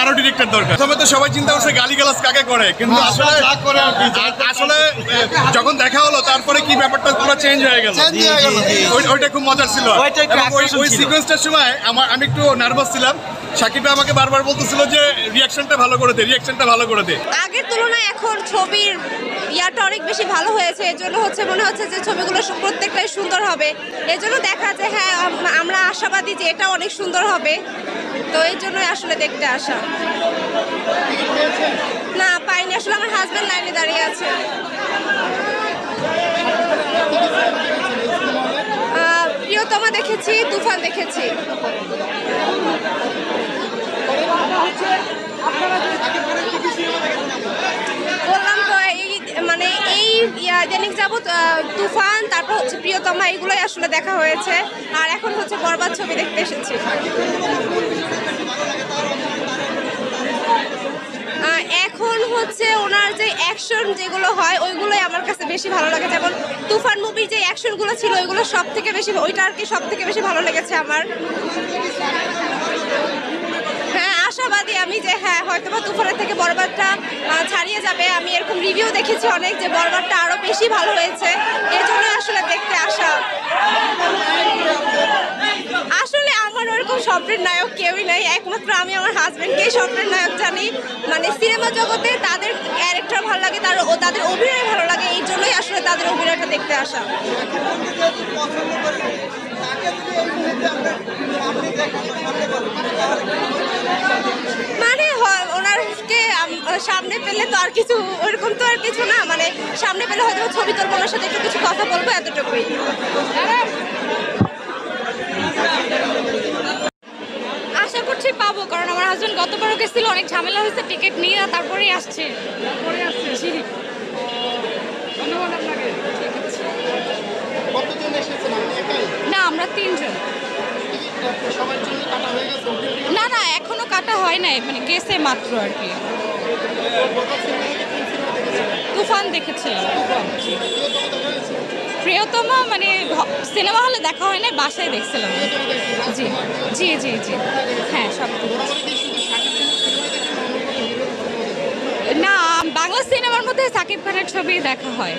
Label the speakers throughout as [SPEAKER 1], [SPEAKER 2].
[SPEAKER 1] আরো ডিরেক্টর দরকার। প্রথমে তো সবাই চিন্তা করছে গালিগালাজ কাকে করে, কিন্তু আসলে যখন দেখা হলো তারপরে কি ব্যাপারটা পুরো চেঞ্জ হয়ে গেল। ওইটা খুব মজার ছিল। ওই সিকোয়েন্সটার সময় আমি একটু নার্ভাস ছিলাম। শাকিব ভাই আমাকে বারবার বলতেছিল যে রিয়াকশনটা ভালো করে দে।
[SPEAKER 2] আগের তুলনায় এখন ছবির ইয়াটা অনেক বেশি ভালো হয়েছে, এর জন্য মনে হচ্ছে যে ছবিগুলো প্রত্যেকটাই সুন্দর হবে। এর জন্য দেখা যায় হ্যাঁ আমরা আশাবাদী যে এটা অনেক সুন্দর হবে, তো এই জন্যই আসলে দেখতে আসা। না পাইনি, আসলে আমার হাজবেন্ড লাইনে দাঁড়িয়ে আছে। প্রিয়তমা দেখেছি, তুফান দেখেছি। বললাম তো এই ইদানিং যাবত তুফান, তারপর প্রিয়তমা, এগুলোই আসলে দেখা হয়েছে। আর এখন বরবাদ ছবি দেখতে এসেছি। এখন ওনার যে অ্যাকশন যেগুলো হয় ওইগুলোই আমার কাছে বেশি ভালো লাগে। যেমন তুফান মুভির যে অ্যাকশনগুলো ছিল ওইগুলো সব থেকে বেশি, ওইটা আর কি সব থেকে বেশি ভালো লেগেছে আমার। হ্যাঁ আশাবাদী আমি যে হ্যাঁ হয়তোবা তুফানের থেকে বরবাদটা ছাড়িয়ে যাবে। আমি এরকম রিভিউ দেখেছি অনেক যে বরবাদটা আরো বেশি ভালো হয়েছে, এর জন্য আসলে দেখতে আসা। আসলে আমার ওরকম স্বপ্নের নায়ক কেউই নাই, একমাত্র আমি আমার হাজবেন্ডকেই স্বপ্নের নায়ক জানি। সিনেমা জগতে তাদের ক্যারেক্টার ভালো লাগে, তাদের অভিনয় ভালো লাগে, এই জন্যই আসলে তাদের অভিনয়টা দেখতে আসা। ওনারকে সামনে পেলে তো আর কিছু ওরকম তো আর কিছু না, সামনে পেলে হয়তো ছবি তুলবো, ওনার সাথে একটু কিছু কথা বলবো, এতটুকুই।
[SPEAKER 3] আশা করছি পাবো, কারণ আমার হাজবেন্ড গতবারও গেছিল, অনেক ঝামেলা হয়েছে, টিকিট নিয়ে তারপরেই আসছে। না আমরা 3 জন। না না এখনো কাটা হয় নাই, গেছে মাত্র আর কি। তুফান দেখেছিলাম। প্রিয়তমা সিনেমা হলে দেখা হয় নাই, বাসায় দেখছিলাম। জি জি জি জি হ্যাঁ সব। না বাংলা সিনেমার মধ্যে সাকিব খানের ছবি দেখা হয়।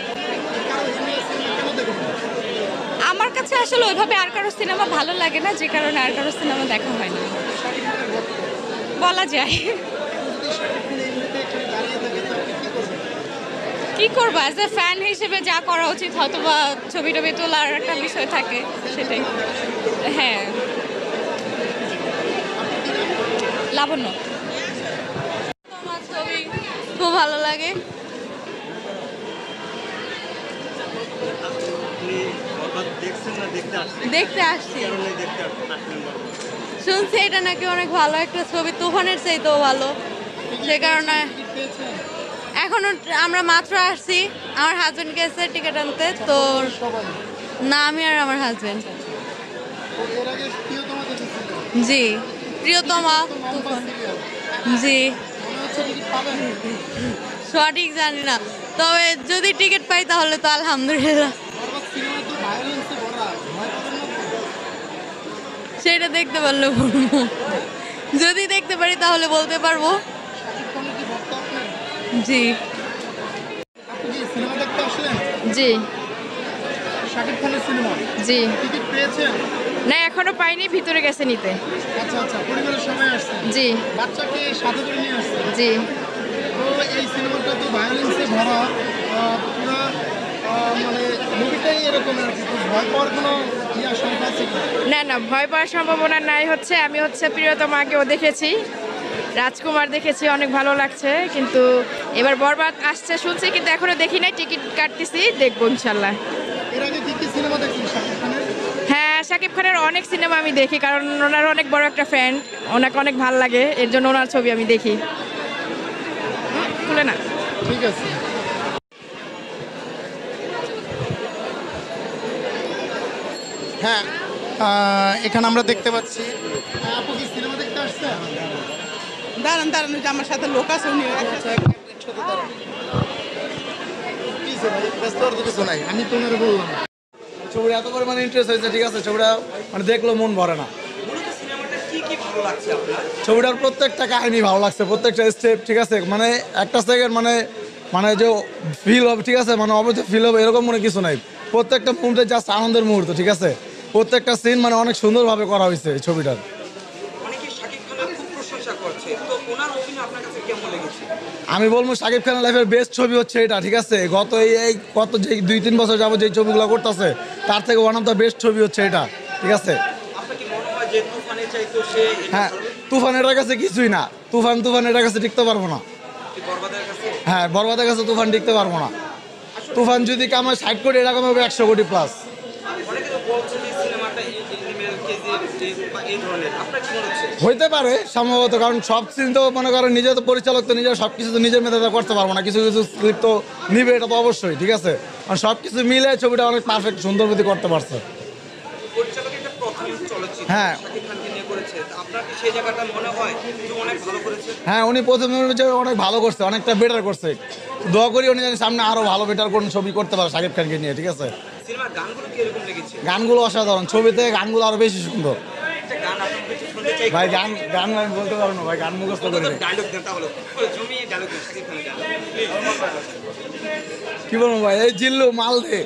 [SPEAKER 3] আমার কাছে আসলে ওইভাবে আর কারো সিনেমা ভালো লাগে না, যে কারণে আর কারো সিনেমা দেখা হয় না বলা যায়। কি করবো, অ্যাজ এ ফ্যান হিসেবে যা করা উচিত, হয়তো বা ছবি টবি তোলার একটা বিষয় থাকে, সেটাই। হ্যাঁ লাবণ্য
[SPEAKER 2] আমার ছবি খুব ভালো লাগে। দেখতে আসছি, শুনছি এটা নাকি অনেক ভালো একটা ছবি, তুফানের চাইতেও ভালো, সে কারণে এখনো আমরা মাত্র আসছি। আমার হাজবেন্ড গেছে টিকিট আনতে, তো না আমি আর আমার হাজবেন্ড। জি প্রিয়তমা তুফান। জি সঠিক জানি না, তবে যদি টিকিট পাই তাহলে তো আলহামদুলিল্লাহ। সেটা দেখতে পারলে বলবো, যদি দেখতে পারি তাহলে বলতে পারবো। জি জি
[SPEAKER 4] শাকিব খানের সিনেমা
[SPEAKER 2] জি
[SPEAKER 4] টিকিট পেয়েছেন?
[SPEAKER 2] না এখনো পাইনি, ভিতরে গেছে নিতে।
[SPEAKER 4] আচ্ছা আচ্ছা, পরিবারের সবাই আসছে?
[SPEAKER 2] জি
[SPEAKER 4] বাচ্চাকে সাথে করে নিয়ে আসছে?
[SPEAKER 2] জি।
[SPEAKER 4] তো এই সিনেমাটা তো ভায়োলেন্সে ভরা, পুরো মুভিটাই এরকম আর কি, ভয় পাওয়ার কোনো আশঙ্কা আছে?
[SPEAKER 5] না না ভয় পাওয়ার সম্ভাবনা নাই। আমি প্রিয়তমাকেও দেখেছি, রাজকুমার দেখেছি, অনেক ভালো লাগছে। কিন্তু এবার বরবাদ আসছে শুনছি, কিন্তু এখনো দেখি নাই, টিকিট কাটতেছি, দেখবো ইনশাল্লাহ।
[SPEAKER 4] এর আগে কি কি সিনেমা দেখছেন শাকিব খানের?
[SPEAKER 5] হ্যাঁ শাকিব খানের অনেক সিনেমা আমি দেখি, কারণ ওনার অনেক বড় একটা ফ্যান, ওনাকে অনেক ভালো লাগে, এর জন্য ওনার ছবি আমি দেখি। খুলে না,
[SPEAKER 4] ঠিক আছে। হ্যাঁ এখানে আমরা দেখতে পাচ্ছি আপু কি সিনেমা দেখতে আসছে?
[SPEAKER 6] দাঁড়ান দাঁড়ান, আমার সাথে লোক আছে, উনি
[SPEAKER 4] কিছু নাই, আমি তোমার বললাম ছবিটা এত পরিমাণে ইন্টারেস্ট হয়েছে, ঠিক আছে, ছবিটা দেখলো মন ভরে না।
[SPEAKER 7] ভালো লাগছে আপনার?
[SPEAKER 8] ছবিটার প্রত্যেকটা কাহিনী ভালো লাগছে, প্রত্যেকটা স্টেপ ঠিক আছে, মানে একটা সেকেন্ড মানে যে ফিল হবে ঠিক আছে, মানে অবশ্যই ফিল হবে এরকম মনে কিছু নাই। প্রত্যেকটা মুহূর্তে জাস্ট আনন্দের মুহূর্ত ঠিক আছে, প্রত্যেকটা সিন মানে অনেক সুন্দরভাবে করা হয়েছে এই ছবিটার।
[SPEAKER 7] অনেকে শাকিব খানের খুব প্রশংসা করছে, তো ওনার অভিনয় আপনার কাছে কেমন লেগেছে?
[SPEAKER 8] আমি বলবো শাকিব খানের লাইফের বেস্ট ছবি হচ্ছে এটা ঠিক আছে, গত গত যে 2-3 বছর যাবো যে ছবিগুলো করতেছে তার থেকে ওয়ান অফ দ্য বেস্ট ছবি হচ্ছে এটা ঠিক আছে।
[SPEAKER 7] আপনার কি মনে হয় যে তুফানের চাইতো সে
[SPEAKER 8] হ্যাঁ, তুফান এটার কাছে কিছুই না, তুফান এটার কাছে টিকতে পারবো না।
[SPEAKER 7] বরবাদের কাছে?
[SPEAKER 8] হ্যাঁ, বরবাদের কাছে তুফান টিকতে পারবো না। তুফান যদি কামায় 60 কোটি, এটা কমাবে 100 কোটি প্লাস।
[SPEAKER 7] অনেকে তো বলছে যে সিনেমাটা এনিমেল কেজি বা এই ধরনের, আপনার কি মনে হচ্ছে?
[SPEAKER 8] হইতে পারে সম্ভবত, কারণ সব সিন তো মনে করেন নিজে তো পরিচালক, তো নিজের সব কিছু তো নিজের মেধাতে করতে পারবো না, কিছু কিছু স্ক্রিপ্ট তো নিবে, এটা তো অবশ্যই ঠিক আছে। কারণ সব কিছু মিলে ছবিটা অনেক পারফেক্ট সুন্দরবতী করতে পারছে।
[SPEAKER 7] পরিচালক একটা প্রথম চলচ্চিত্র
[SPEAKER 8] হ্যাঁ।
[SPEAKER 7] শাকিব খানকে নিয়ে করেছে, তো আপনার কি সেই জায়গাটা মনে হয় যে অনেক ভালো করেছে?
[SPEAKER 8] হ্যাঁ, উনি প্রথমে অনেক ভালো করছে, অনেকটা বেটার করছে। দোয়া করি উনি জানি সামনে আরো ভালো বেটার কোন ছবি করতে পারে শাকিব খানকে নিয়ে ঠিক আছে।
[SPEAKER 7] সিনেমার গানগুলো কি এরকম লেগেছে?
[SPEAKER 8] গানগুলো অসাধারণ, ছবিতে গানগুলো আরো বেশি সুন্দর।
[SPEAKER 7] একটা গান আপনার কাছে শুনতে চাই।
[SPEAKER 8] ভাই গান গান আমি বলতে পারবো না ভাই, গান মুখস্থ করে নেই।
[SPEAKER 7] ডায়লগ দেন তাহলে, জমিয়ে ডায়লগ দেন শাকিব খানের ডায়লগ।
[SPEAKER 8] কি বলবো ভাই, এই জিল্লু মাল দে